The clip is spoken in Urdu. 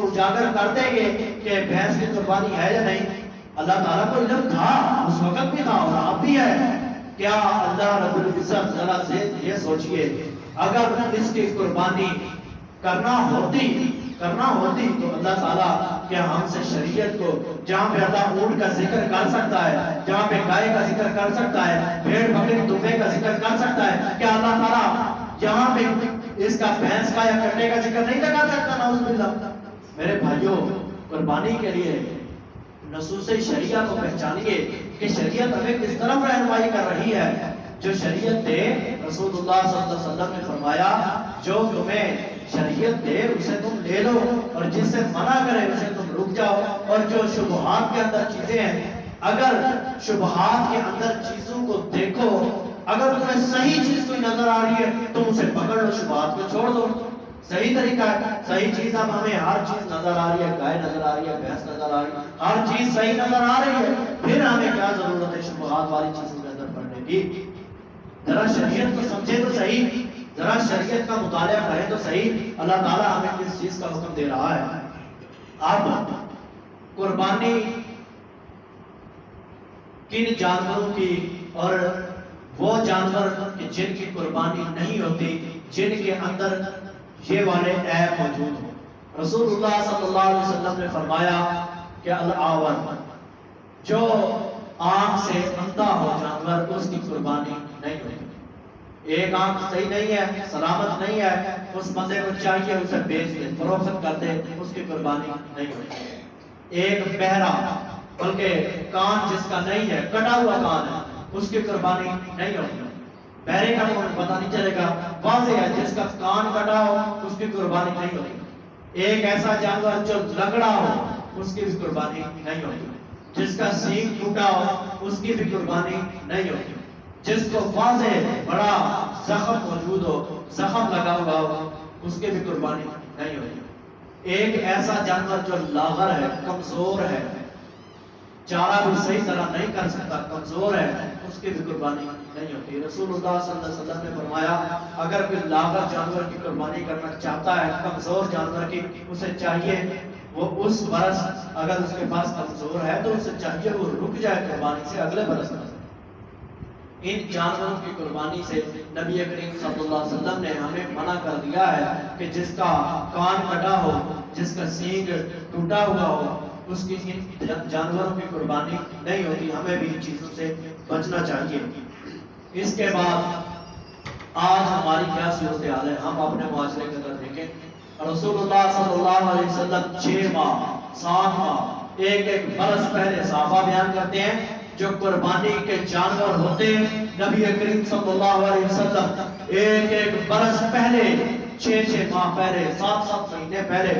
اجاگر کر دیں گے کہ بھینس کی قربانی ہے یا نہیں؟ اللہ تعالیٰ کو علم تھا، اس وقت بھی تھا اور اب بھی ہے۔ کیا اللہ رب العزت ذرا سے یہ سوچئے اگر اس کی قربانی کرنا ہوتی تو اللہ تعالیٰ کیا ہم سے شریعت کو، جہاں پہ اللہ اونٹ کا ذکر کر سکتا ہے، جہاں پہ گائے کا ذکر کر سکتا ہے، بھیڑ بکری دمبے کا ذکر کر سکتا ہے، کیا اللہ تعالیٰ یہاں پہ اس کا بھینس کا یا کٹے کا ذکر نہیں کر سکتا؟ نعوذ باللہ۔ میرے بھائیوں، قربانی کے لیے نصوص شریعہ کو پہچانیے کہ شریعت ہمیں کس طرف رہنمائی کر رہی ہے۔ جو شریعت دے، رسول اللہ صلی اللہ علیہ وسلم نے فرمایا جو تمہیں شریعت دے اسے تم لے لو، اور جس سے منع کرے اسے تم رک جاؤ۔ اور جو شبہات کے اندر چیزیں ہیں، اگر شبہات کے اندر چیزوں کو دیکھو، اگر تمہیں صحیح چیز کوئی نظر آ رہی ہے تم اسے پکڑ لو، شبہات کو چھوڑ دو۔ صحیح طریقہ ہے، صحیح چیز اب ہمیں ہر چیز نظر آ رہی ہے، گائے نظر آ رہی ہے، بھینس نظر آ رہی ہے، ہر چیز صحیح نظر آ رہی ہے، پھر ہمیں کیا ضرورت ہے شبہات والی چیزوں کے اندر پڑھنے کی؟ ذرا شریعت کو سمجھے تو صحیح، ذرا شریعت کا مطالعہ کریں تو صحیح، اللہ تعالیٰ ہمیں کس چیز کا حکم دے رہا ہے۔ اب قربانی کن جانوروں کی، اور وہ جانور جن کی قربانی نہیں ہوتی، جن کے اندر یہ والے عیب موجود ہوں۔ رسول اللہ صلی اللہ علیہ وسلم نے فرمایا کہ العور، جو آنکھ سے اندھا ہو جانور، اس کی قربانی نہیں ہوتی۔ ایک آنکھ صحیح نہیں ہے، سلامت نہیں ہے، اس بندے کو چاہیے اسے بیچ دے، فروخت کر دے، اس کی قربانی نہیں ہوتی۔ ایک بہرا، بلکہ کان جس کا نہیں ہے، کٹا ہوا کان ہے، اس کی قربانی نہیں ہوتی۔ بہرے کا تو پتہ نہیں چلے گا، واضح ہے جس کا کان کٹا ہو اس کی قربانی نہیں ہوتی۔ ایک ایسا جانور جو لنگڑا ہو اس کی بھی قربانی نہیں ہوتی۔ جس کا سینگ ٹوٹا ہو اس کی بھی قربانی نہیں ہوتی۔ جس کو واضح بڑا زخم موجود ہو، زخم لگا ہوا ہو، اس کی بھی قربانی نہیں ہوتی۔ ایک ایسا جانور جو لاغر ہے، کمزور ہے، چارہ بھی صحیح طرح نہیں کر سکتا، کمزور ہے، اس کی بھی قربانی نہیں ہوتی۔ رسول اللہ صلی اللہ علیہ وسلم نے فرمایا اگر کوئی لاغر جانور کی قربانی کرنا چاہتا ہے، کمزور جانور کی، اسے چاہیے وہ اس برس، اگر اس کے پاس کمزور ہے تو اسے چاہیے وہ رک جائے قربانی سے، اگلے برس میں۔ ان جانوروں کی قربانی سے نبی کریم صلی اللہ علیہ وسلم نے ہمیں منع کر دیا ہے کہ جس کا کان کٹا ہو، جس کا سینگ ٹوٹا ہوا ہو، اس کی ان جانوروں کی قربانی نہیں ہوتی۔ ہمیں بھی ان چیزوں سے بچنا چاہیے۔ اس کے بعد آج ہماری کیا صورتحال ہے، ہم اپنے معاشرے کے اندر دیکھیں۔ رسول اللہ صلی اللہ علیہ وسلم 6 ماہ 7 ماہ ایک برس پہلے صحابہ بیان کرتے ہیں جو قربانی کے جانور ہوتے ہیں، نبی کریم صلی اللہ علیہ وسلم ایک برس پہلے، 6 ماہ پہلے، 7 مہینے پہلے